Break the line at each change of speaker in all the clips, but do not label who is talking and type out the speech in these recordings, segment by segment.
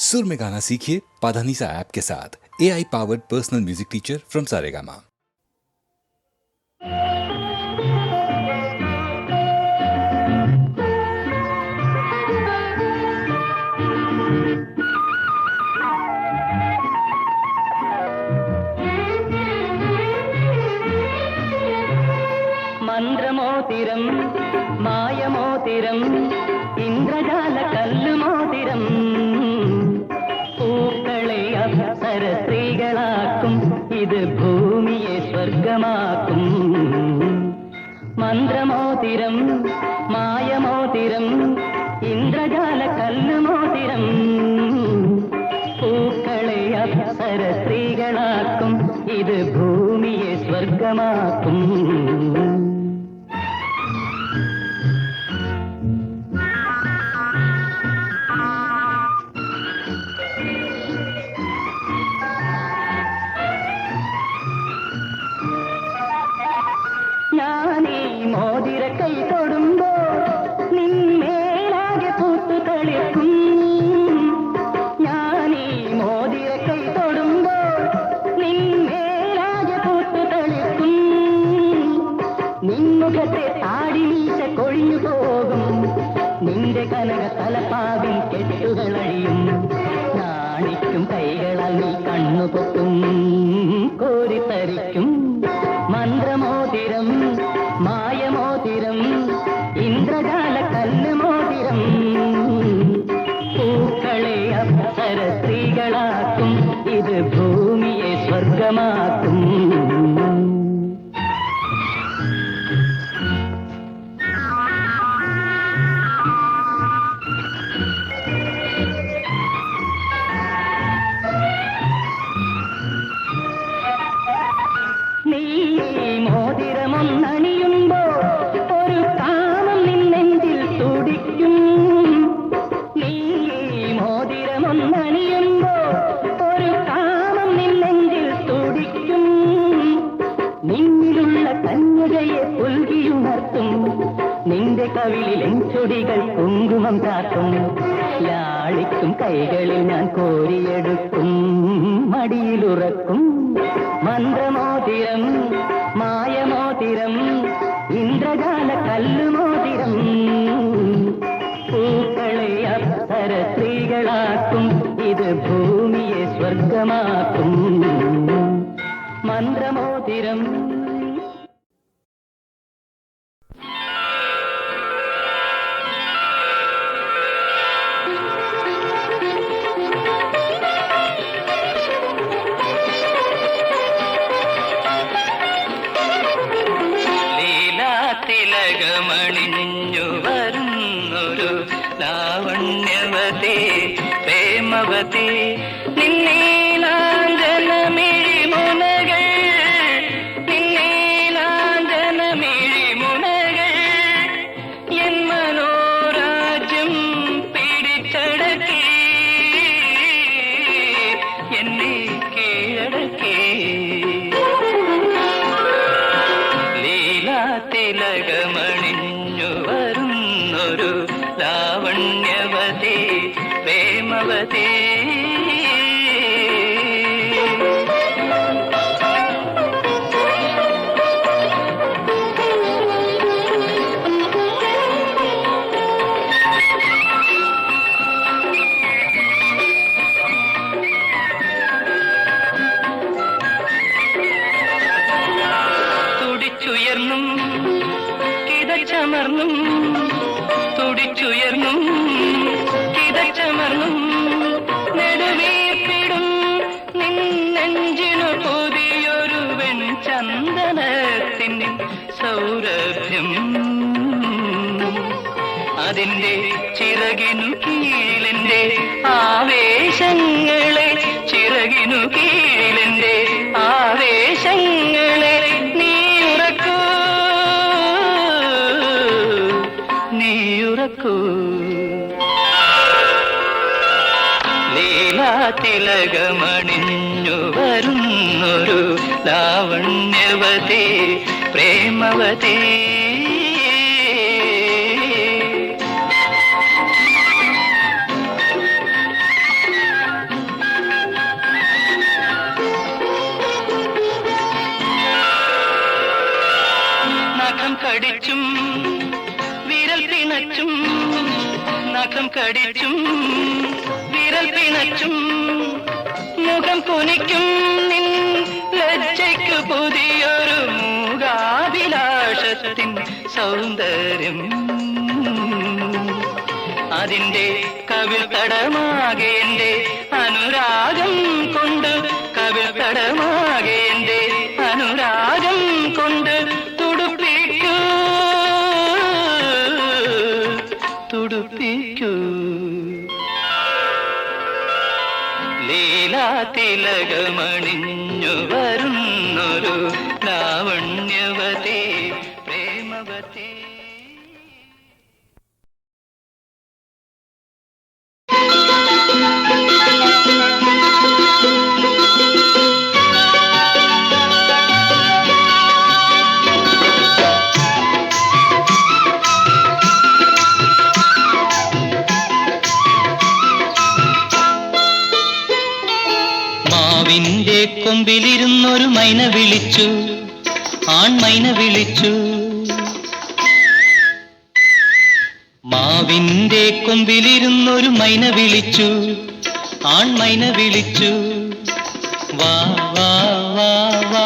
सुर में गाना सीखिए पाधानीसा ऐप के साथ। AI powered personal music teacher from Saregama.
മന്ത്രമോതിരം മായമോതിരം ഇന്ദ്രജാല കല്ലുമോതിരം പൂക്കളെ അപ്സര സ്ത്രീകളാക്കും ഇത് ഭൂമിയെ സ്വർഗമാക്കും. മന്ത്രമോതിരം മായമോതിരം ഇന്ദ്രജാല കല്ലുമോതിരം പൂക്കളെ അപ്സര സ്ത്രീകളാക്കും ഇത് ഭൂമിയെ സ്വർഗമാക്കും. ഞാനീ മോതിര കൈ തൊടുമ്പോൾ നിന്മേലാകെ പൂത്തു തളിർക്കും. ഞാനീ മോതിര കൈ തൊടുമ്പോൾ നിന്മേലാകെ പൂത്തു തളിർക്കും. നിൻമുഖത്തെ താടി വീശ കൊഴിഞ്ഞു പോകും. നിന്റെ കനക തലപ്പാവിൽ കെട്ടുകളഴിയും. നാണിക്കും കൈകളാൽ നീ കണ്ണുപൊക്കും കോരിത്തരിക്കും. മന്ത്രമോതിരം മായമോതിരം ഇന്ദ്രജാല കല്ലുമോതിരം പൂക്കളെ അപ്സര സ്ത്രീകളാക്കും ഇത് ഭൂമിയെ സ്വർഗമാക്കും. നീ മോതിരമൊന്നണിയുമ്പോൾ ഒരു കാമം നിന്നെഞ്ചിൽ തുടിക്കും. നീ മോതിരമൊന്നണിയുമ്പോൾ ഒരു കാമം നിന്നെഞ്ചിൽ തുടിക്കും. നിന്നിലുള്ള കന്യകയെ പുൽകിയുണർത്തും. നിന്റെ കവിളിൽ ചൊടികൾ കുങ്കുമം ചാർത്തും. ലാളിക്കും കൈകളിൽ ഞാൻ കോരിയെടുക്കും മടിയിലുറക്കും. മന്ത്രമോതിരം മായമോതിരം ഇന്ദ്രജാല കല്ലുമോതിരം പൂക്കളെ അപ്സര സ്ത്രീകളാക്കും ഇത് ഭൂമിയെ സ്വർഗമാക്കും. മന്ത്രമോതിരം. തിലകമണിഞ്ഞു വരുന്നൊരു ലാവണ്യവതേ പ്രേമവതേ നിന്നീലാഞ്ജനമിഴിമുനകൾ നിന്നീലാഞ്ജനമിഴിമുനകൾ എൻ മനോരാജ്യം പിടിച്ചടക്കി എന്നെ കീഴടക്കി. തിലകമണിഞ്ഞു വരുന്നൊരു ലാവണ്യവതേ പ്രേമവതേ. തുടിച്ചുയർന്നും കിതച്ചമർന്നും തുടിച്ചുയർന്നും കിതച്ചമർന്നും നെടുവീർപ്പിടും നിന്നെഞ്ചിനു പുതിയൊരു വെൺചന്ദനത്തിൻ സൗരഭ്യം. അതിന്റെ ചിറകിനു കീഴിലെന്റെ ആവേശങ്ങളെ ചിറകിനു കീഴിലെന്റെ ആവേശങ്ങളെ നീയുറക്കൂ. ലീലാതിലകമണിഞ്ഞു വരുന്നൊരു ലാവണ്യവതേ പ്രേമവതേ. പഠിച്ചും വിരൽ പിണച്ചും നഖം കടിച്ചും വിരൽ പിണച്ചും മുഖം കുനിക്കും നിൻ ലജ്ജയ്ക്കു പുതിയൊരു മൂകാഭിലാഷത്തിൻ സൗന്ദര്യം അതിന്റെ കവിൾ തടമാകെ എന്റെ അനുരാഗം കൊണ്ട് കവിൾ തടമാകെ എന്റെ അനുരാഗം കൊണ്ട് തുടുപ്പിക്കൂ തുടുപ്പിക്കൂ ലീലാതിലകമണിഞ്ഞു വരുന്നൊരു ലാവണ്യവതേ പ്രേമവതേ. മാവിന്റെ കൊമ്പിലിരുന്നൊരു മൈന വിളിച്ചു, ആൺമൈന വിളിച്ചു. മാവിന്റെ കൊമ്പിലിരുന്നൊരു മൈന വിളിച്ചു, ആൺമൈന വിളിച്ചു. വാ വാ വാ വാ.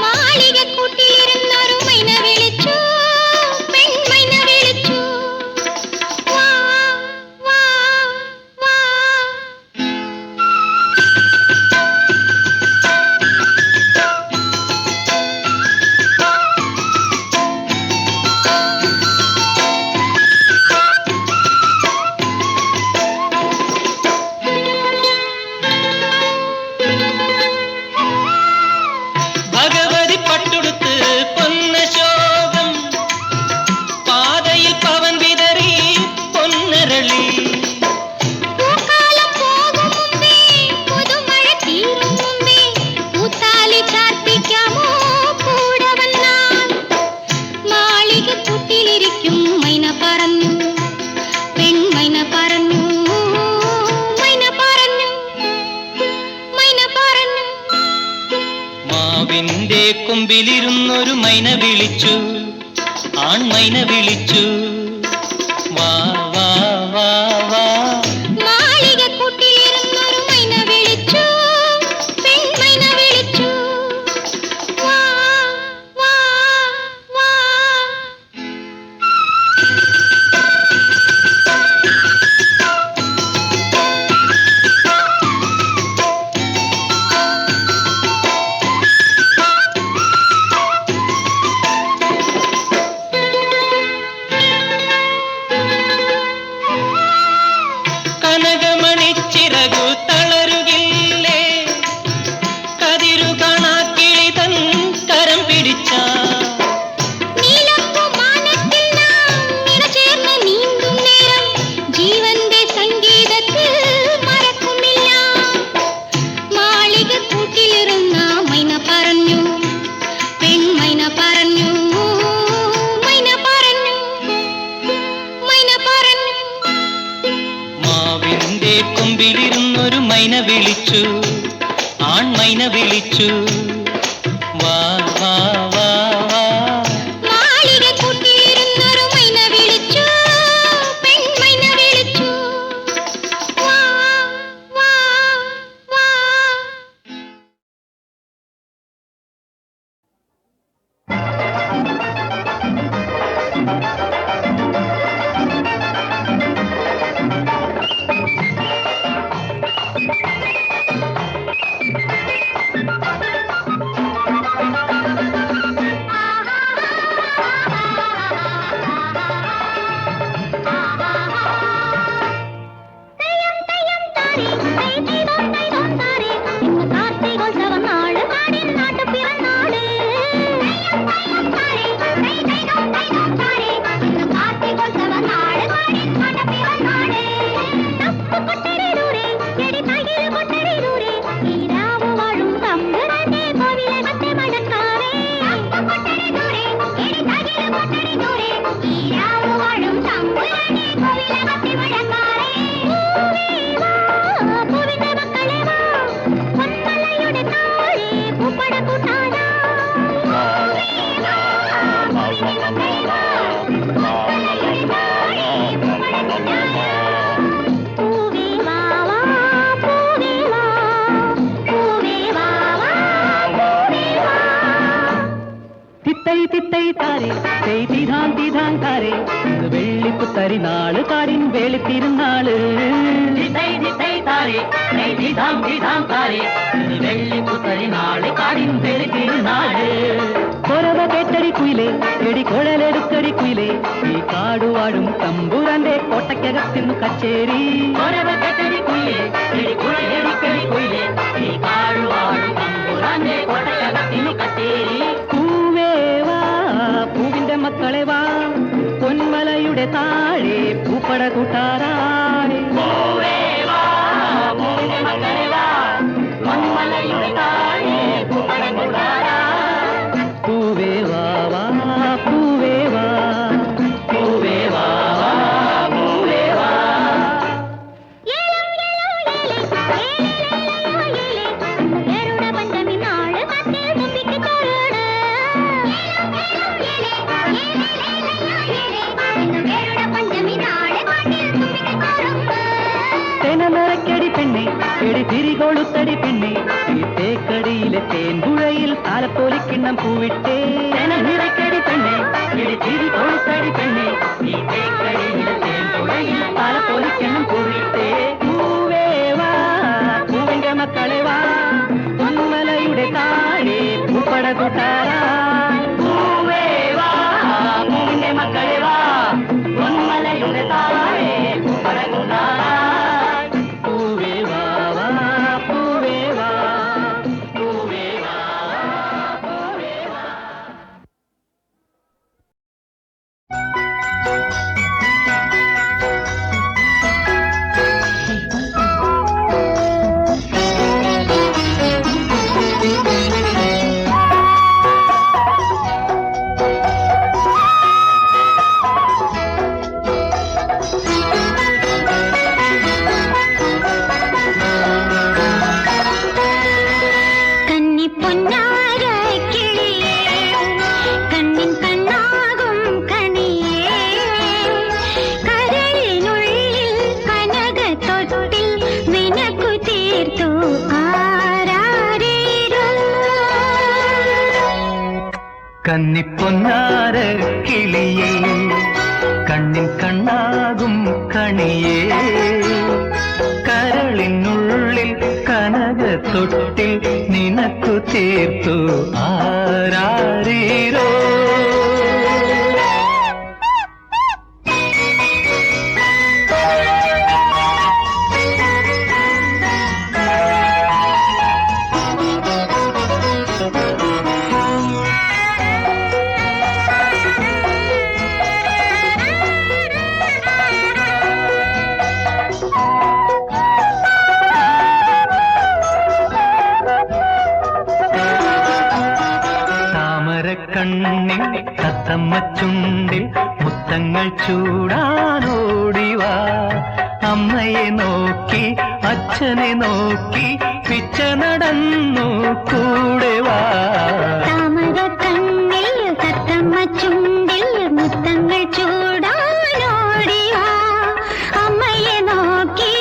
മാളികക്കൂട്ടിലിരുന്നൊരു മൈന വിളിച്ചു, പെൺമൈന വിളിച്ചു. വാ വാ വാ.
ഭഗവതി പട്ടുടുത്ത് പൊന്നശോകം പാതയിൽ പവൻ വിതറി പൊന്നരളി.
പൂക്കാലം പോകും മുമ്പേ, പുതുമഴ തീരും മുമ്പേ, പൂത്താലി ചാർത്തിക്കാമോ കൂടെ വന്നാൽ? മാളികക്കൂട്ടിലിരിക്കും മൈന പറഞ്ഞു, പെൺമൈന പറഞ്ഞു, മൈന പറഞ്ഞു, മൈന പറഞ്ഞു.
മാവിന്റെ കൊമ്പിലിരുന്നൊരു മൈന വിളിച്ചു, ആൺമൈന വിളിച്ചു. വാ വാ വാ വാ.
മാളികക്കൂട്ടിലിരുന്നൊരു മൈന വിളിച്ചു, പെൺമൈന വിളിച്ചു. വാ വാ വാ.
കനകമണിച്ചിറകു തളരുകില്ലേ, കതിരു കാണാക്കിളി തൻ കരം പിടിച്ച.
നീലപ്പൂമാനത്തിൽ നാം ഇണചേർന്ന് നീന്തും നേരം ജീവന്റെ സംഗീതത്തിൽ മറക്കുമില്ല. മാളികക്കൂട്ടിലിരുന്ന മൈന പറഞ്ഞു, പെൺമൈന പറഞ്ഞു, മൈന പറഞ്ഞു, മൈന പറഞ്ഞു.
മാവിന്റെ കൊമ്പിലിരുന്നൊരു മൈന വിളിച്ചു, ആൺമൈന വിളിച്ചു. വാ വാ വാ വാ.
മാളികക്കൂട്ടിലിരുന്നൊരു മൈന വിളിച്ചു, പെൺമൈന വിളിച്ചു. വാ വാ വാ.
Bye. നെയ്തിതാന്തിതാങ്കാരെ വെള്ളിപ്പുത്തരി നാള് കാടിൻ വെളുത്തിരുന്നാള് വെള്ളിപ്പുത്തരി നാള് കാടിൻ വെളുത്തിരുന്നാള് കൊരവ കേട്ടടി കുയിലേ എടി കുഴലെടുത്തടി കുയിലേ ഈ കാടുവാഴും തമ്പുരാന്റെ കോട്ടയ്ക്കകത്തിന്നു കച്ചേരി കൊരവ കേട്ടടി കുയിലേ എടി കുഴലെടുത്തടി കുയിലേ ഈ കാടുവാഴും തമ്പുരാന്റെ കോട്ടയ്ക്കകത്തിന്നു കച്ചേരി പൂവേവാ പൂവിന്റെ മക്കളെ വാ പൊന്മലയുടെ താഴെ പൂപ്പട കൂട്ടാറായി പൂവേവാ പൂവിന്റെ മക്കളെ വാ പൊന്മലയുടെ താഴെ പൂപ്പട കൂട്ടാറായി പൂവേ വാ വാ പൂവേ വാ പൂവേ വാ വാ പൂവേ വാ തെനനിറക്കടി പെണ്ണെ എടി തിരികൊളുത്തടി പെണ്ണെ ഈ തേക്കടിയിലെ തേൻപുഴയിൽ താലപ്പോലിക്കിണ്ണം പൂവിട്ടേ തെനനിറക്കടി പെണ്ണെ എടി തിരികൊളുത്തടി പെണ്ണെ ഈ തേക്കടിയിലെ തേൻപുഴയിൽ താലപ്പോലിക്കിണ്ണം പൂവിട്ടേ പൂവേ വാ പൂവിന്റെ മക്കളെ വാ പൊന്മലയുടെ താഴെ പൂപ്പട കൂട്ടാറാ പൂവേ വാ പൂവിന്റെ മക്കളെ വാ പൊന്മലയുടെ താഴെ പൂപ്പട കൂട്ടാറാ കന്നിപ്പൊന്നാര കിളിയേ കണ്ണിൻ കണ്ണാകും കണിയേ കരളിനുള്ളിൽ കനകത്തൊട്ടിൽ നിനക്കു തീർത്തു ആരാരീരോ കണ്ണിൽ തത്തമ്മ ചുണ്ടിൽ മുത്തങ്ങൾ ചൂടാനോടിവാ അമ്മയെ നോക്കി അച്ഛനെ നോക്കി പിച്ച നടന്നു കൂടെ വാ
താമര കണ്ണിൽ തത്തമ്മ ചുണ്ടിൽ മുത്തങ്ങൾ ചൂടാനോടിവാ അമ്മയെ നോക്കി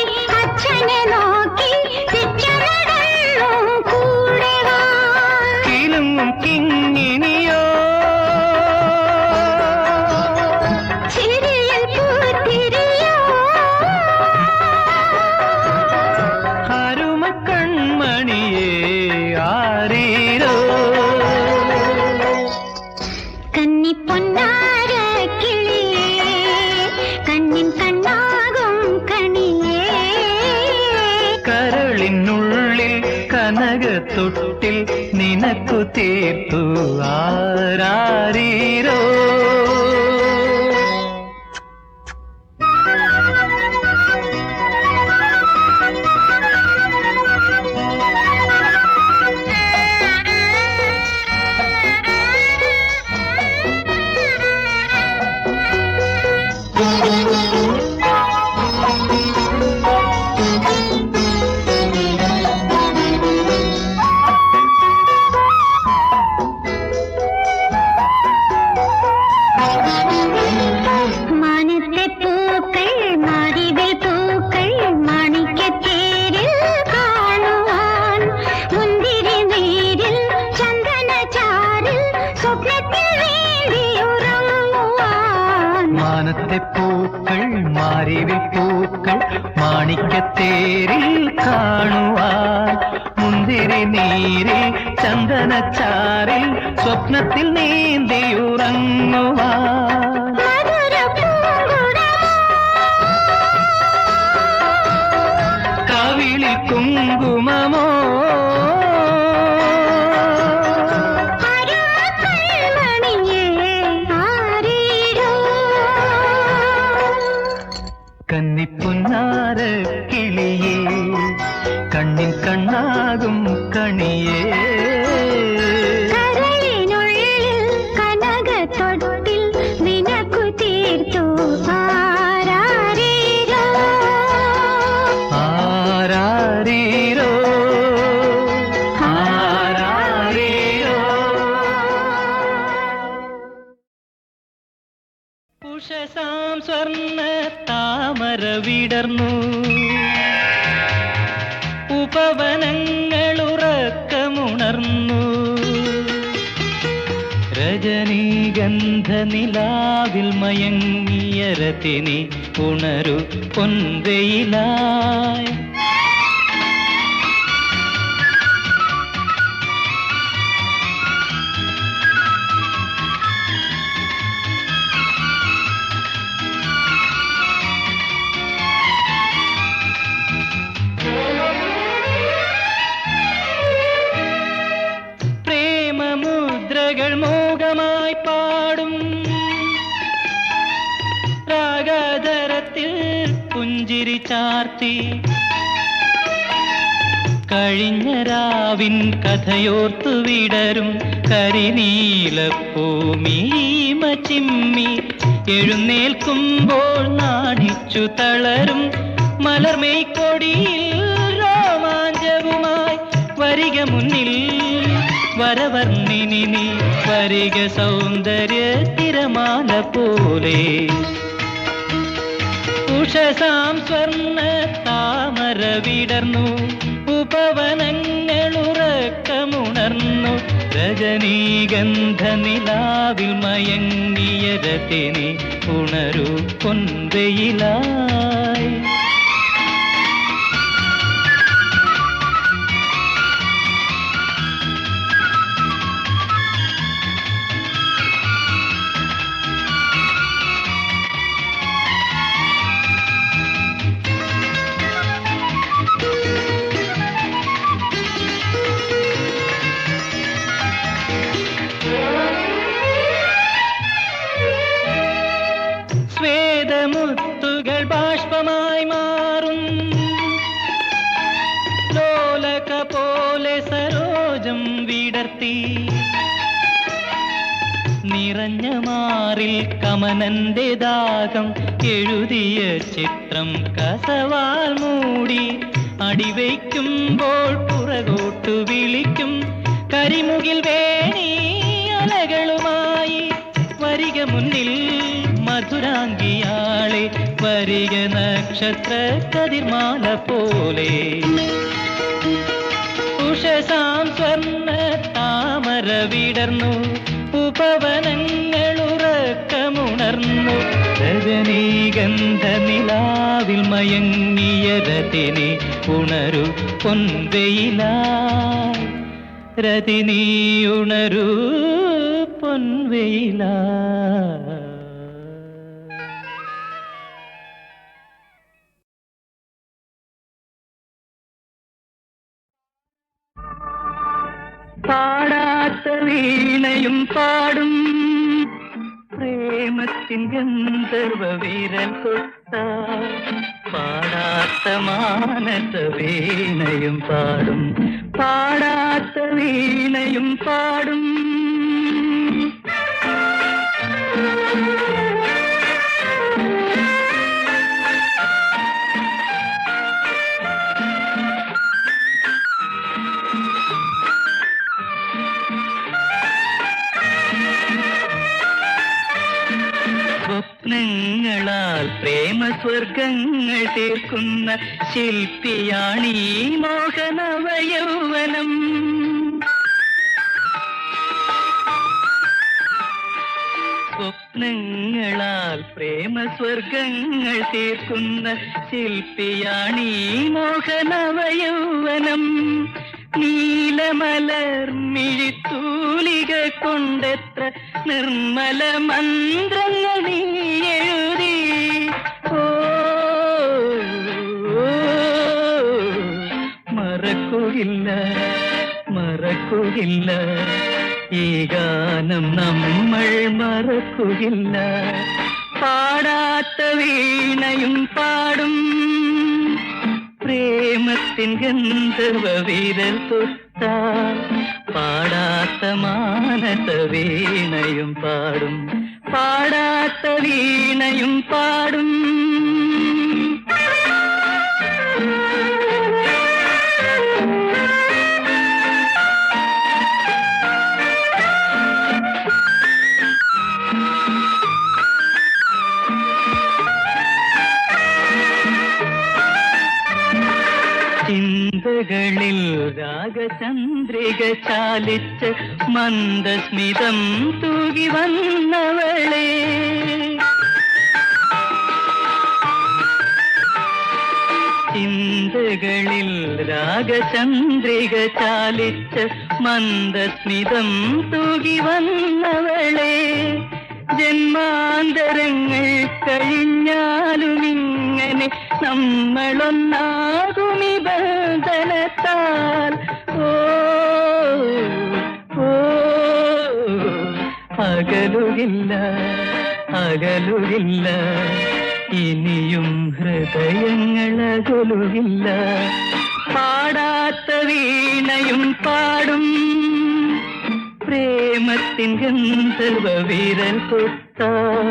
അച്ഛനെ നോക്കി പിച്ച നടന്നു കൂടെ വാ
കിലുങ്ങും കിങ്ങിനിയോ തൊട്ടിൽ നിനക്കു തീർത്തു ആരാരീരോ മാണിക്യത്തേരിൽ കാണുവാൻ, മുന്തിരി നീരിൽ ചന്ദനച്ചാറിൽ സ്വപ്നത്തിൽ നീന്തിയുറങ്ങുവാൻ. കവിളിൽ കുങ്കുമമോ കന്നിപ്പൊന്നാര കിളിയേ, കണ്ണിൻ കണ്ണാകും കണിയേ,
കനകത്തൊട്ടിൽ നിനക്കു തീർത്തു ആരാരീരോ
ആരാരീരോ ആരാരീരോ. ഉഷസാം സ്വർണ്ണ താമര വിടർന്നു, ഉപവനങ്ങളുറക്കമുണർന്നു, രജനീഗന്ധ നിലാവിൽ മയങ്ങിയ രതിനി ഉണരു പൊൻവെയിലായി. പ്രേമമുദ്രകൾ മോഹമായി പാടും, രാഗധരത്തിൽ പുഞ്ചിരി ചാർത്തി, കഴിഞ്ഞ രാവിൻ കഥയോർത്തു വിടരും കരിനീലപ്പൂമീമ ചിമ്മി, എഴുന്നേൽക്കുമ്പോൾ നാണിച്ചു തളരും മലർമേക്കൊടിയിൽ രോമാഞ്ചവുമായി. വരിക മുന്നിൽ വരവർണ്ണിനി നീ, വരിക സൗന്ദര്യ തിരമാല പോലെ. ഉഷസാം സ്വർണ്ണ താമര വിടർന്നു, ഉപവനങ്ങളുറക്കമുണർന്നു, രജനീഗന്ധ നിലാവിൽ മയങ്ങിയ രതിനി ഉണരു പൊൻവെയിലായി. സ്വേദമുത്തുകൾ ബാഷ്പമായി മാറും, ലോലക പോലെ സരോജം വിടർത്തി, നിറഞ്ഞ മാറിൽ കമനന്റെ ദാഹം എഴുതിയ ചിത്രം കസവാൽ മൂടി, അടിവയ്ക്കുമ്പോൾ പുറകോട്ടു വിളിക്കും കരിമുകിൽ വേണി അലകളുമായി. വരിക മുന്നിൽ മധുരാംഗിയാളെ, വരിക നക്ഷത്ര കതിർമാല പോലെ. ഉഷസാം സ്വർണ്ണ താമര വിടർന്നു, ഉപവനങ്ങളുറക്കമുണർന്നു, രജനീഗന്ധ നിലാവിൽ മയങ്ങിയ രതിനി ഉണരു പൊൻവെയിലായി. രതിനി ഉണരു പൊൻവെയിലായി. പാടാത്ത വീണയും പാടും, പ്രേമത്തിൻ ഗന്ധർവ വീരൻ കൊട്ട, പാടാത്ത മാനസ വീണയും പാടും, പാടാത്ത വീണയും പാടും. സ്വപ്നങ്ങളാൽ പ്രേമസ്വർഗങ്ങൾ തീർക്കുന്ന ശില്പിയാണീ മോഹനവയൗവനം. സ്വപ്ന രത്നങ്ങളാൽ പ്രേമസ്വർഗങ്ങൾ തീർക്കുന്ന ശില്പിയാണീ മോഹനവയൗവനം. നീലമലർമിഴിത്തൂലിക കൊണ്ടെത്ര നിർമ്മല മന്ത്രങ്ങൾ നീ എഴുതി. ഓ മറക്കുകയില്ല മറക്കുകയില്ല ഈ ഗാനം നമ്മൾ മറക്കുകയില്ല. പാടാത്ത വീണയും പാടും പ്രേമത്തിൻ ഗന്ധർവ വിരൽ തൊട്ടാൽ. പാടാത്ത മാനസ വീണയും പാടും പാടാത്ത വീണയും പാടും. ചിന്തകളിൽ രാഗചന്ദ്രിക ചാലിച്ച് മന്ദസ്മിതം തൂകി വന്നവളെ. ചിന്തകളിൽ രാഗചന്ദ്രിക ചാലിച്ച് മന്ദസ്മിതം തൂകി വന്നവളെ. ജന്മാന്തരങ്ങൾ കഴിഞ്ഞാലും ഇങ്ങനെ നമ്മളൊന്നാകുമി ബന്ധനത്താൽ. ഓ ഓ അകലുകില്ല അകലുകില്ല ഇനിയും ഹൃദയങ്ങൾ അകലുകില്ല. പാടാത്ത വീണയും പാടും പ്രേമത്തിൻ ഗന്ധർവ വിരൽ തൊട്ടാൽ.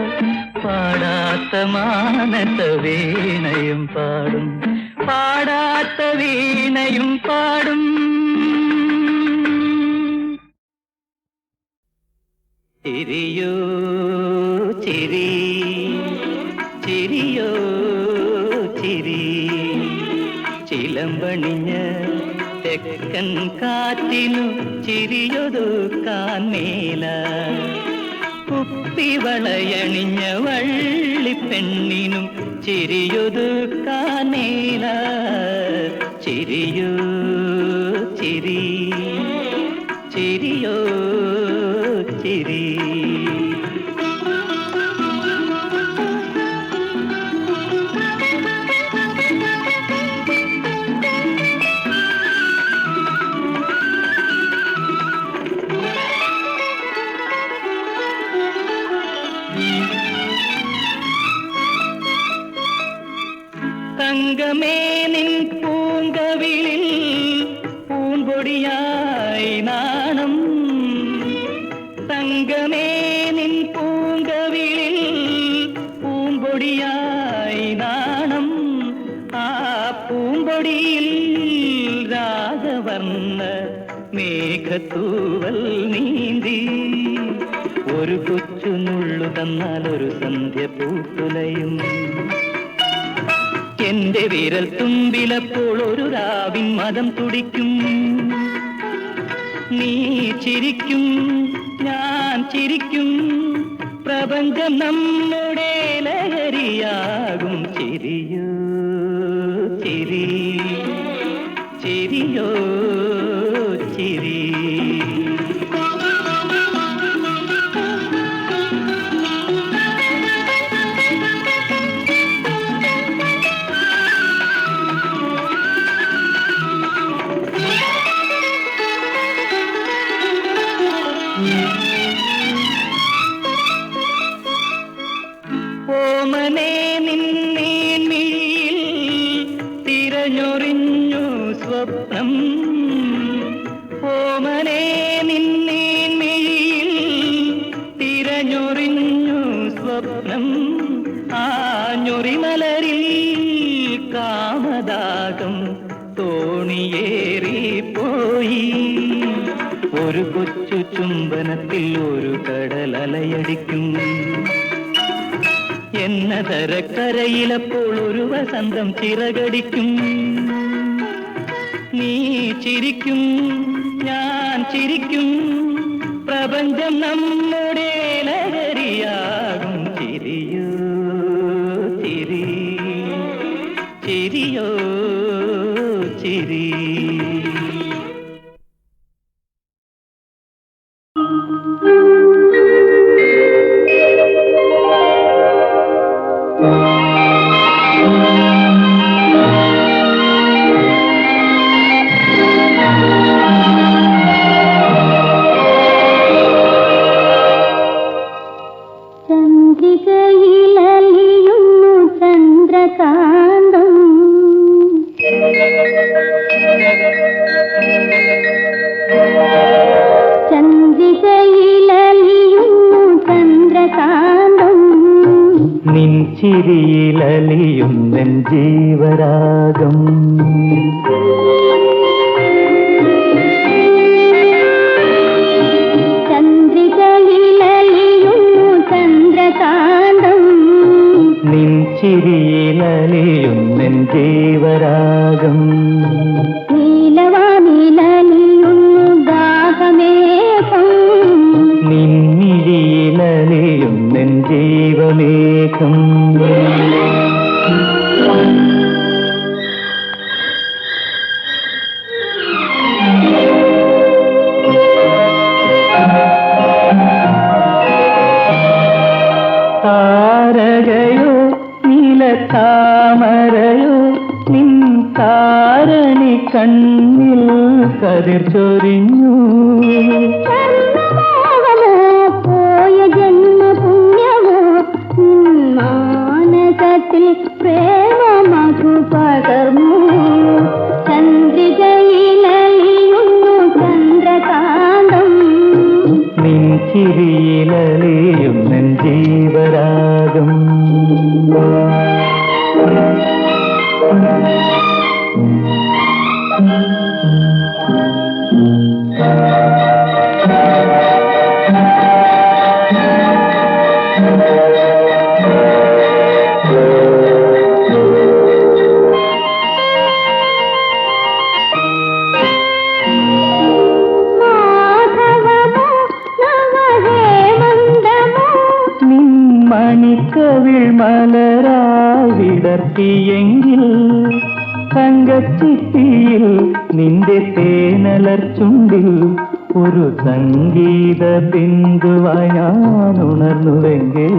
പാടാത്ത മാനസ വീണയും പാടും പാടാത്ത വീണയും പാടും. ചിരിയോ ചിരി ചിരിയോ ചിരി ചിലമ്പണിഞ്ഞ തെക്കൻ കാറ്റിനു ചിരിയൊതുക്കാൻ മേല. കുപ്പിവളയണിഞ്ഞ വള്ളിപ്പെണ്ണിനും ചിരിയൊതുക്കാൻ മേല. ചിരിയോ ചിരി ചിരിയോ ചിരി. തങ്കമേ നിൻ പൂങ്കവിളിൽ പൂമ്പൊടിയായി നാണം. തങ്കമേ നിൻ പൂങ്കവിളിൽ പൂമ്പൊടിയായി നാണം. ആ പൂമ്പൊടിയിൽ രാഗവർണ്ണ മേഘത്തൂവൽ നീന്തി. ഒരു കൊച്ചു നുള്ളു തന്നാൽ ഒരു സന്ധ്യ പൂത്തുലയും. എന്റെ വിരൽ തുമ്പിലപ്പോൾ ഒരു രാവിൻ മതം തുടിക്കും. നീ ചിരിക്കും ഞാൻ ചിരിക്കും പ്രപഞ്ചം നമ്മുടെ ലഹരിയാകും. ചിരിയോ ചിരി ചിരിയോ ചിരി. ഓമനേ നിന്നേൻമിഴിയിൽ തിരഞ്ഞൊറിഞ്ഞു സ്വപ്നം. ഓമനേ നിന്നേൻമിഴിയിൽ തിരഞ്ഞൊറിഞ്ഞു സ്വപ്നം. ആ ഞൊറിമലരിൽ കാമദാഹം തോണിയേറിപ്പോയി. ഒരു കൊച്ചു ചുംബനത്തിൽ ഒരു കടലലയടിക്കും. എന്നതരക്കരയിലപ്പോൾ ഒരു വസന്തം ചിറകടിക്കും. നീ ചിരിക്കും ഞാൻ ചിരിക്കും പ്രപഞ്ചം നമ്മുടെ ലഹരിയാകും. ചിരി.
ചന്ദ്രികയിലലിയുന്നു ചന്ദ്രകാന്തം. ചന്ദ്രികയിലലിയുന്നു ചന്ദ്രകാന്തം.
നിൻ ചിരിയിലലിയുന്നെൻ ജീവരാഗം.
ചന്ദ്രികയിലലിയുന്നു ചന്ദ്രകാന്തം.
നിൻ ചിരിയിലലിയുന്നെൻ ജീവരാഗം.
നീലവാനിലലിയുന്നു ദാഹമേഘം.
നിന്നിഴിയിലലിയുന്നെൻ ജീവമേഘം. താരകയോ നീലത്താമരയോ നിൻ താരണി കണ്ണിൽ കതിർ ചൊരിഞ്ഞു.
ചന്ദ്രമോഹമോ പോയ ജന്മപുണ്യമോ മാനസത്തിൽ പ്രേമമധു പകർന്നു. ചന്ദ്രികയിലലിയുന്നു ചന്ദ്രകാന്തം.
നിൻ ചിരിയിലലിയുന്നെൻ ജീവരാഗം.
മാധവമോ നവഹേമന്തമോ
നിൻ മണിക്കവിൾ മലരായി വിടർത്തിയെങ്കിൽ തങ്കച്ചിട്ടിയിൽ നിന്റെ തേനലർ ചുണ്ടിൽ ഒരു സംഗീത ബിന്ദുവായി ഞാൻ ഉണർന്നുവെങ്കിൽ.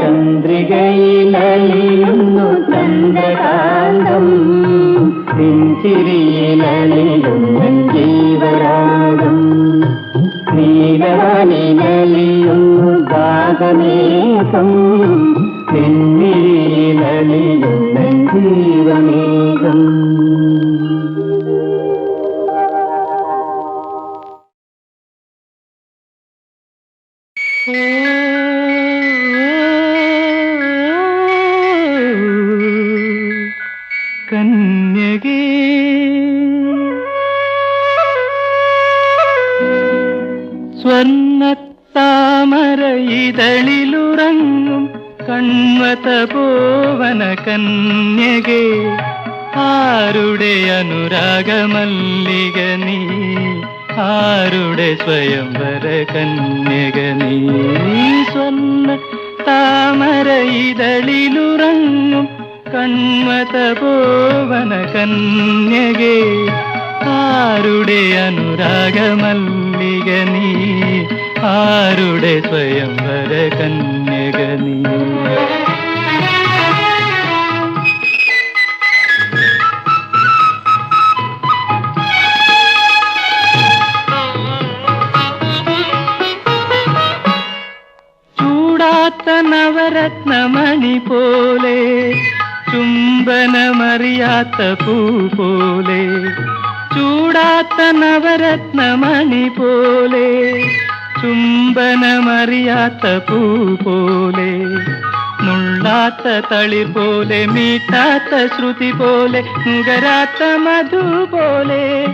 ചന്ദ്രികയിലലിയുന്നു ചന്ദ്രകാന്തം. നിൻ ചിരിയിലലിയുന്നെൻ ജീവരാഗം. നീലവാനിലലിയുന്നു ദാഹമേഘം. നിന്നിഴിയിലലിയുന്നെൻ ജീവമേഘം. കന്യകേ സ്വർണ്ണത്താമര ഇതളിലുറങ്ങും കൺവതപോവന കന്യകേ. ആരുടെ അനുരാഗമല്ലിക നീ, ആരുടെ സ്വയംവര കന്യക നീ. സ്വർണ്ണ താമര ഇതളിലുറങ്ങും കൺവതപോവന കന്യകേ. ആരുടെ അനുരാഗമല്ലിക നീ, ആരുടെ സ്വയംവര കന്യക നീ. ചൂടാത്ത നവരത്നമണി പോലെ, ചുംബനമറിയാത്ത പൂ പോലെ. ചൂടാത്ത നവരത്നമണി പോലെ, ചുംബനമറിയാത്ത പൂ പോലെ. നുള്ളാത്ത തളിർ പോലെ, മീട്ടാത്ത ശ്രുതി പോലെ, നുകരാത്ത മധു പോലെ.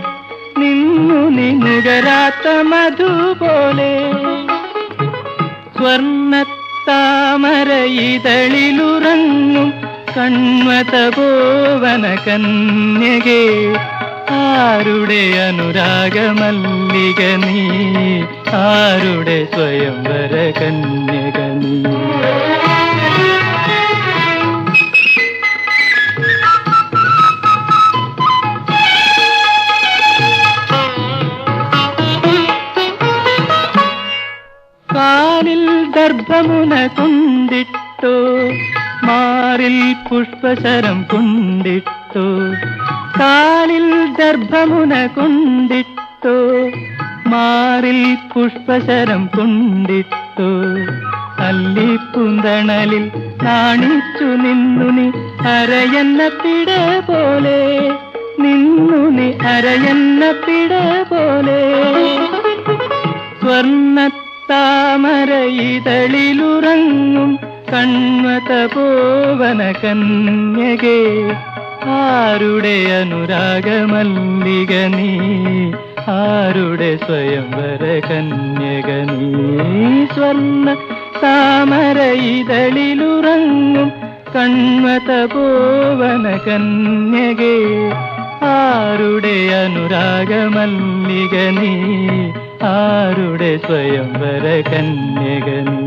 നിന്നു നീ നുകരാത്ത മധു പോലെ. സ്വർണ്ണത്താമര ഇതളിലുറങ്ങും കൺവതപോവന കന്യകേ. ആരുടെ അനുരാഗമല്ലിക നീ, ആരുടെ സ്വയംവര കന്യക നീ. കൊണ്ടിട്ടോ മാറിൽ പുഷ്പശരം കൊണ്ടിട്ടോ കാലിൽ ദർഭമുന കൊണ്ടിട്ടോ മാറിൽ പുഷ്പശരം കൊണ്ടിട്ടോ അല്ലിപ്പുന്തണലിൽ കാണിച്ചു നിന്നു നീ അരയന്ന പിട പോലെ നിന്നു നീ അരയന്ന പിട പോലെ സ്വർണ്ണത്താമരയിതളിലുറങ്ങും കൺവതപോവന കന്യകേ ആരുടെ അനുരാഗമല്ലിക നീ ആരുടെ സ്വയംവര കന്യക നീ സ്വർണ്ണ താമരയിതളിലുറങ്ങും കൺവതപോവന കന്യകേ ആരുടെ അനുരാഗമല്ലിക നീ ആരുടെ സ്വയംവര കന്യക നീ